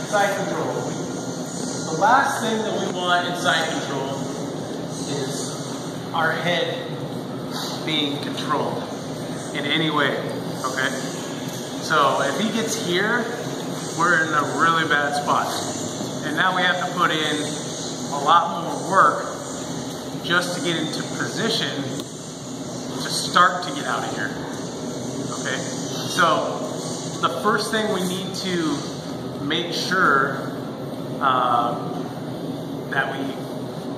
side control. The last thing that we want in side control is our head being controlled in any way, okay? So if he gets here, we're in a really bad spot. And now we have to put in a lot more work just to get into position to start to get out of here, okay? So the first thing we need to make sure that we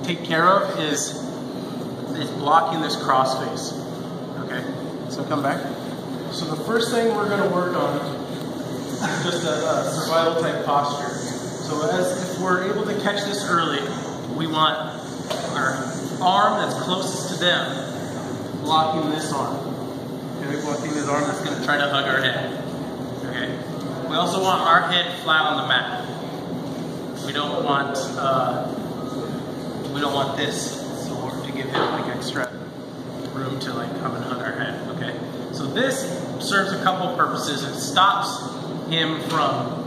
take care of is blocking this cross face, okay? So come back. So the first thing we're going to work on is just a survival type posture. So if we're able to catch this early, we want our arm that's closest to them blocking this arm. Okay, blocking this arm that's going to try to hug our head. Okay. We also want our head flat on the mat. We don't want this, so to give him like extra room to like come and hug our head. Okay. So this serves a couple purposes. It stops him from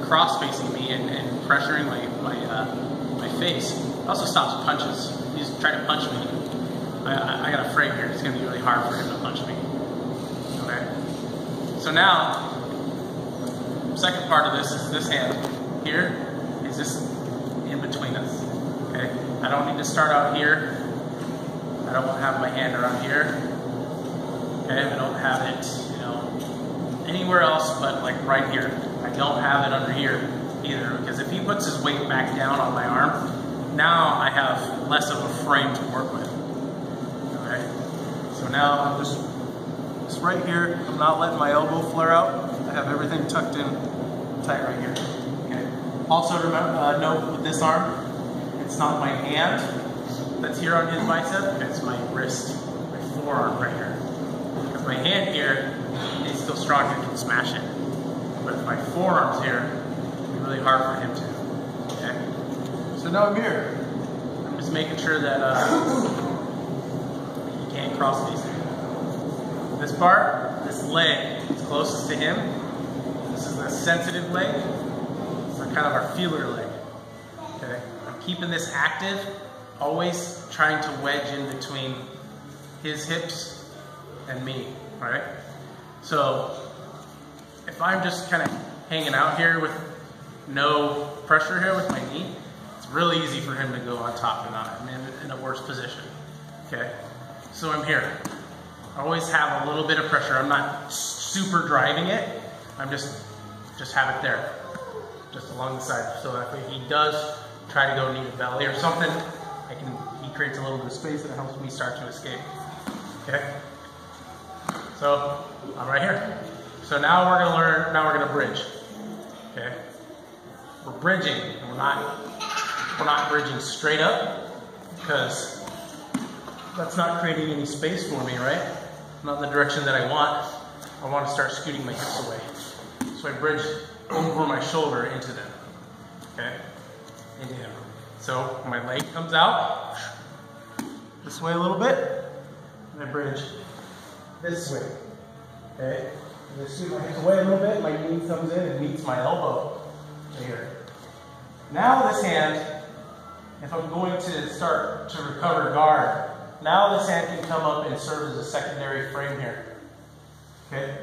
cross-facing me and pressuring my face. It also stops punches. He's trying to punch me. I got a frame here. It's going to be really hard for him to punch me. Okay. So now, second part of this is this hand here is just in between us. Okay. I don't need to start out here. I don't have my hand around here. Okay. I don't have it, you know, anywhere else but like right here. I don't have it under here either, because if he puts his weight back down on my arm, now I have less of a frame to work with. Okay. So now I'm just right here. I'm not letting my elbow flare out. I have everything tucked in tight right here. Okay. Also remember, note with this arm, it's not my hand that's here on his bicep, it's my wrist, my forearm right here. Because my hand here is still strong and can smash it. But if my forearm's here, it'll be really hard for him to. Okay? So now I'm here. I'm just making sure that he can't cross these. This part, this leg is closest to him. This is the sensitive leg. It's kind of our feeler leg. Okay? I'm keeping this active, always trying to wedge in between his hips and me. Alright? So if I'm just kind of hanging out here with no pressure here with my knee, it's really easy for him to go on top and I'm in a worse position. Okay? So I'm here. I always have a little bit of pressure. I'm not super driving it. I'm just have it there, just along the side. So that if he does try to go knee to belly or something, he creates a little bit of space and it helps me start to escape. Okay? So I'm right here. So now we're gonna bridge. Okay? We're bridging, and we're not bridging straight up, because that's not creating any space for me, right? Not in the direction that I want. I want to start scooting my hips away. So I bridge over my shoulder into them. Okay? Into him. So my leg comes out this way a little bit, and I bridge this way. Okay? I'm going to scoot my hips away a little bit, my knee comes in and meets my elbow right here. Now this hand, if I'm going to start to recover guard, now this hand can come up and serve as a secondary frame here. Okay?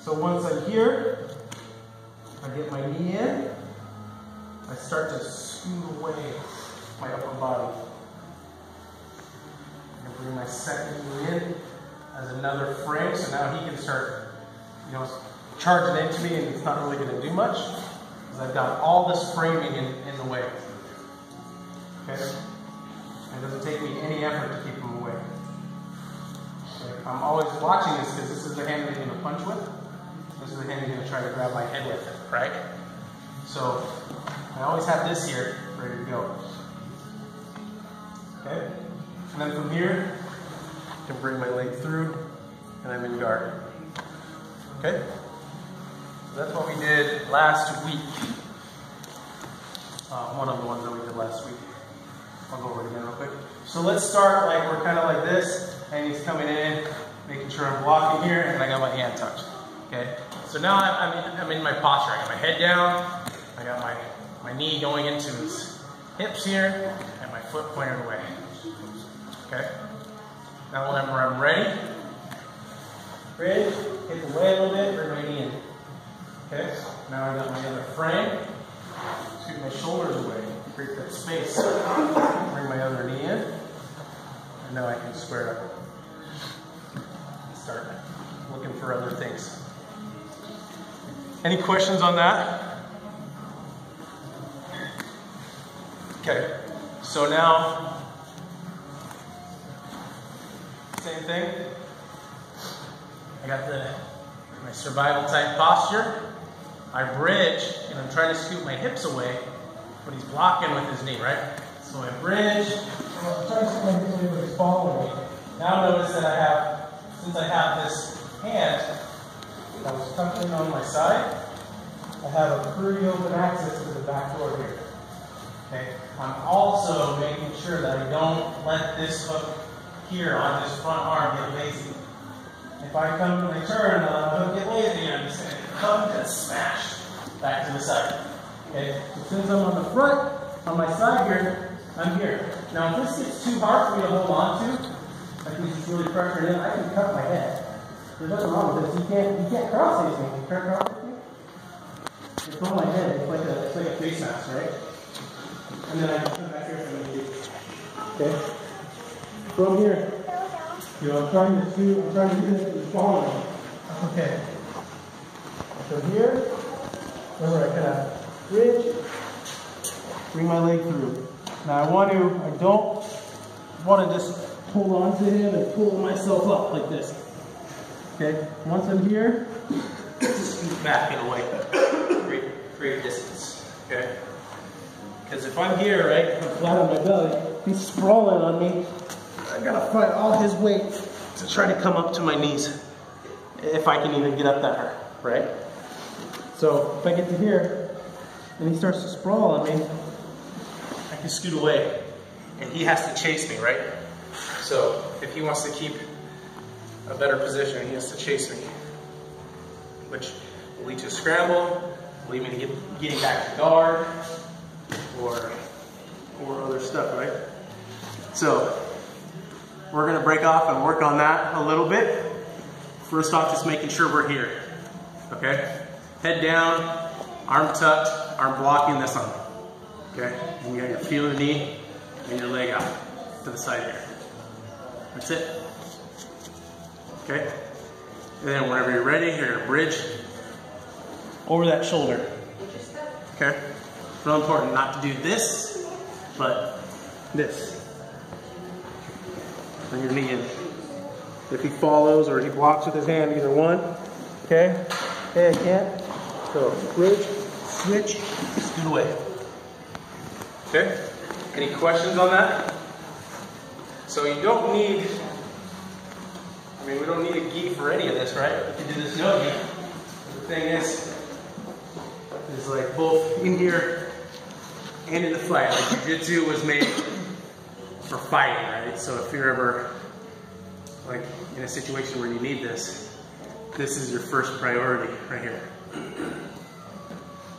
So once I'm here, I get my knee in, I start to scoot away my upper body. I'm going to bring my second knee in as another frame, so now he can start, you know, charging into me, and it's not really going to do much because I've got all this framing in the way. Okay? It doesn't take me any effort to keep him away. Okay? I'm always watching this because this is the hand that he's going to punch with. This is the hand he's going to try to grab my head with, right? So I always have this here ready to go. Okay? And then from here, I can bring my leg through and I'm in guard. Okay? So that's what we did last week. One of the ones that we did last week. I'll go over it again real quick. So let's start like we're kind of like this, and he's coming in, making sure I'm blocking here, and I got my hand tucked. Okay? So now I'm in my posture. I got my head down, I got my knee going into his hips here, and my foot pointed away. Okay? Now whenever I'm ready, bridge, hit the way a little bit, bring my knee in. Okay? Now I got my other frame, scoot my shoulders away, create that space, bring my other knee in, and now I can square up. Start looking for other things. Any questions on that? Okay, so now, same thing. I got my survival type posture. I bridge, and I'm trying to scoot my hips away, but he's blocking with his knee, right? So I bridge, and I'm trying to scoot my hips away, but he's following me. Now notice that since I have this hand that was tucked in on my side, I have a pretty open access to the back door here. Okay? I'm also making sure that I don't let this hook here on this front arm get lazy. If I come and I turn and the hook get lazy, I'm just going to come and smash back to the side. Okay? So since I'm on the front, on my side here, I'm here. Now if this gets too hard for me to hold on to, like he's just really pressuring in, I can cut my head. There's nothing wrong with this. You can't cross these things. You can't cross these things. It's on my head. It's like a face mask, right? And then I can come back here for the knee. Okay? From here, I'm trying to do this and following. Okay. So here, remember I kind of bridge, bring my leg through. Now I don't want to just hold on to him and pull myself up like this. Okay? Once I'm here, scoot back in a way. Create distance. Okay? Because if I'm here, right, I'm flat on my belly, he's sprawling on me. I gotta fight all his weight to try to come up to my knees. If I can even get up that high, right? So if I get to here, and he starts to sprawl on me, I can scoot away. And he has to chase me, right? So if he wants to keep a better position, he has to chase me, which will lead to a scramble, will lead me to getting back to guard, or other stuff, right? So we're gonna break off and work on that a little bit. First off, just making sure we're here, okay? Head down, arm tucked, arm blocking this arm, okay? And you got your feel of the knee and your leg out to the side here. That's it, okay? And then whenever you're ready, you're gonna bridge over that shoulder, okay? Real important not to do this, but this. Bring your knee in. If he follows or he blocks with his hand, either one, okay? Okay, I can't. So bridge, switch, scoot away. Okay? Any questions on that? So you don't need, we don't need a gi for any of this, right? You can do this no gi. The thing is like both in here and in the fight. Like jiu-jitsu was made for fighting, right? So if you're ever like in a situation where you need this, this is your first priority right here.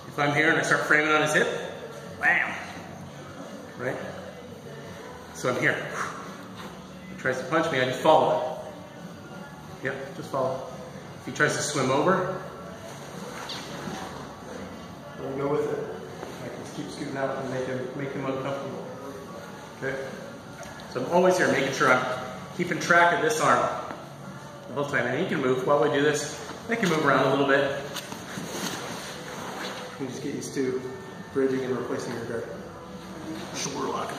If I'm here and I start framing on his hip, bam, right? So I'm here. He tries to punch me, I just follow it. Yep, just follow. If he tries to swim over, I'll go with it. I can keep scooting out and make him uncomfortable. Okay? So I'm always here making sure I'm keeping track of this arm the whole time. And he can move while we do this. They can move around a little bit. You just get used to bridging and replacing your guard. Shoulder lock.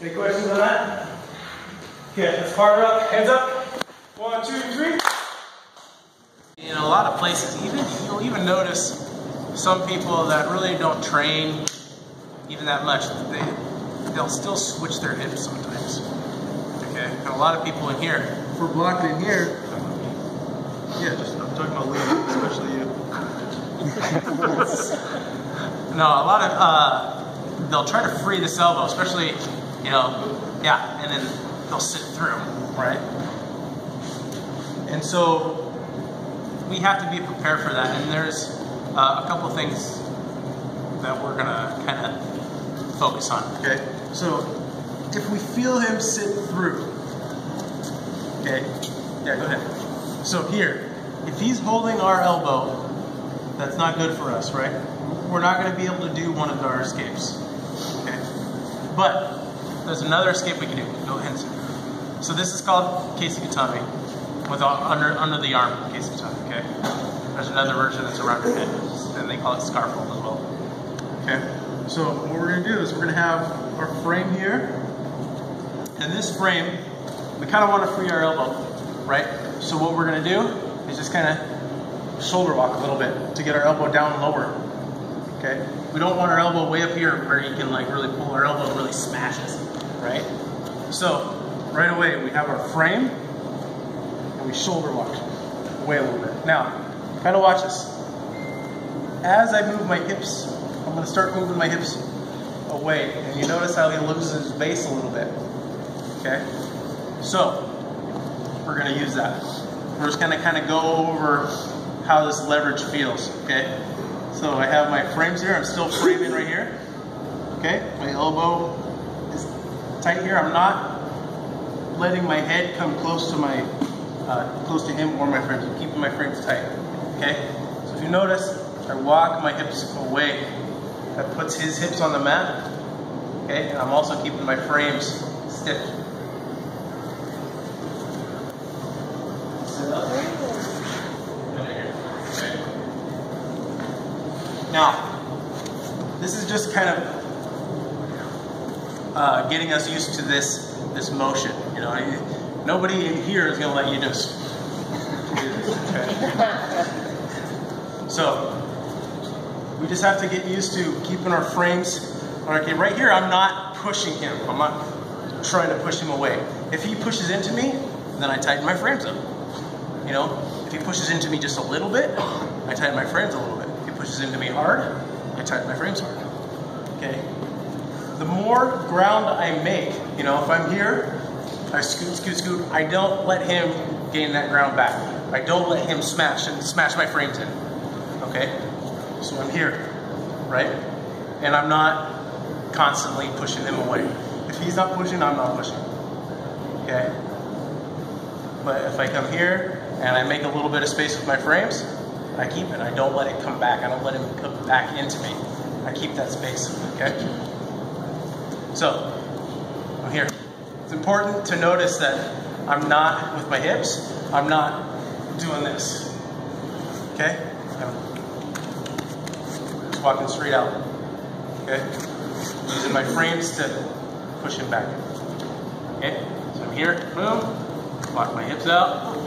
Any questions on that? Okay, let's partner up. Hands up. 1, 2, 3. In a lot of places, you'll even notice some people that really don't train even that much, they'll still switch their hips sometimes. Okay, and a lot of people in here, if we're blocking in here, yeah, I'm talking about Liam, especially you. No, a lot of they'll try to free this elbow, especially and then they'll sit through, right? And so we have to be prepared for that. And there's a couple things that we're gonna kind of focus on, okay? So, if we feel him sit through, okay, yeah, go ahead. So here, if he's holding our elbow, that's not good for us, right? We're not gonna be able to do one of our escapes, okay? But, there's another escape we can do. Go ahead. So this is called Keisugatami, with under the arm Keisugatami, okay? There's another version that's around your head, and they call it scarf hold as well. Okay? So what we're gonna do is we're gonna have our frame here, and this frame, we kind of want to free our elbow, right? So what we're gonna do is just kind of shoulder walk a little bit to get our elbow down lower. Okay? We don't want our elbow way up here where you can like really pull our elbow and really smash us, right? So right away we have our frame and we shoulder walk away a little bit. Now, kind of watch this. As I move my hips, I'm going to start moving my hips away, and you notice how he loses his base a little bit. Okay? So we're going to use that. We're just going to kind of go over how this leverage feels. Okay? So I have my frames here. I'm still framing right here. Okay? My elbow is tight here. I'm not letting my head come close to my close to him or my frames. I'm keeping my frames tight. Okay? So if you notice, I walk my hips away. That puts his hips on the mat. Okay? And I'm also keeping my frames stiff. Sit up. Now, this is just kind of getting us used to this motion. You know, nobody in here is going to let you just do this. Okay? So, we just have to get used to keeping our frames. Okay, right here, I'm not pushing him. I'm not trying to push him away. If he pushes into me, then I tighten my frames up. You know, if he pushes into me just a little bit, I tighten my frames a little bit. If he pushes into me hard, I tighten my frames hard. Okay? The more ground I make, you know, if I'm here, I scoot, scoot, scoot, I don't let him gain that ground back. I don't let him smash my frames in. Okay? So I'm here, right? And I'm not constantly pushing him away. If he's not pushing, I'm not pushing. Okay? But if I come here and I make a little bit of space with my frames, I keep it. I don't let it come back. I don't let him come back into me. I keep that space, okay? So, I'm here. It's important to notice that I'm not, with my hips, I'm not doing this, okay? I'm just walking straight out, okay? Using my frames to push him back, okay? So I'm here, boom, walk my hips out.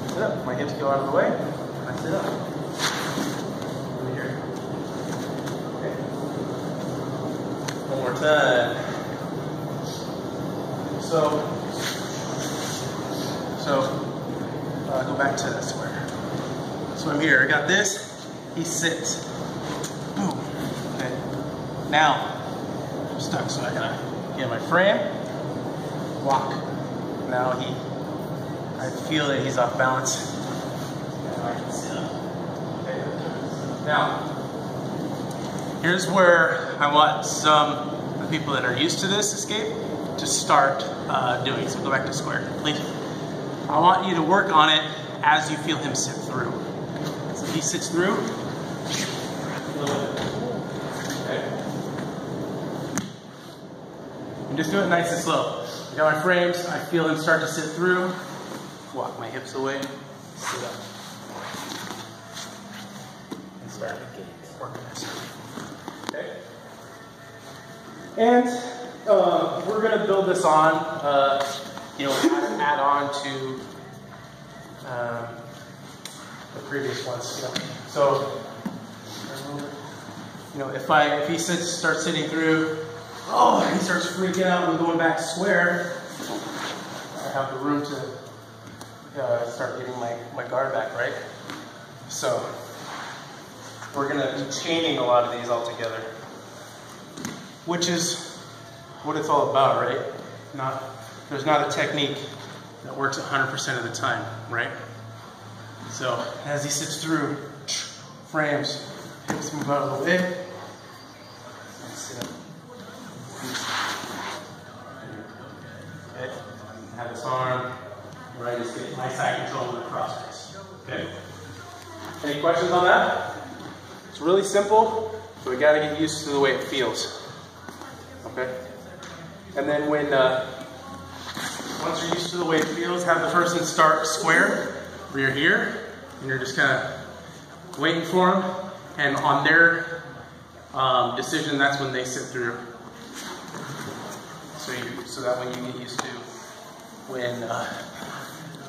Sit up. My hips go out of the way, and I sit up. Over here. Okay. One more time. So go back to the square. So I'm here. I got this. He sits. Boom. Okay. Now I'm stuck, so I gotta get my frame. Walk. Now I feel that he's off balance. Now I can sit up. Okay. Now, here's where I want some of the people that are used to this escape to start doing. So go back to square, please. I want you to work on it as you feel him sit through. So he sits through. A little bit. Okay. And just do it nice and slow. I got my frames. I feel him start to sit through. Walk my hips away, sit up, and start working this. Okay? And we're going to build this on, you know, add on to the previous ones. So, you know, if he starts sitting through, oh, he starts freaking out and going back square, I have the room to start getting my guard back, right? So we're going to be chaining a lot of these all together, which is what it's all about, right? There's not a technique that works 100% of the time, right? So as he sits through, frames, hips move out of the way. Sit up. Okay. Have this arm, right, just get my side control with the cross face. Okay. Any questions on that? It's really simple, but we gotta get used to the way it feels. Okay. And then when once you're used to the way it feels, have the person start square, where you're here, and you're just kind of waiting for them, and on their decision, that's when they sit through. So that way you get used to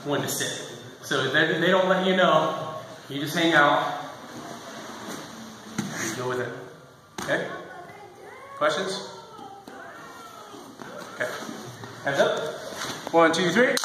when to sit. So they don't let you know. You just hang out. And go with it. Okay? Questions? Okay. Hands up. 1, 2, 3.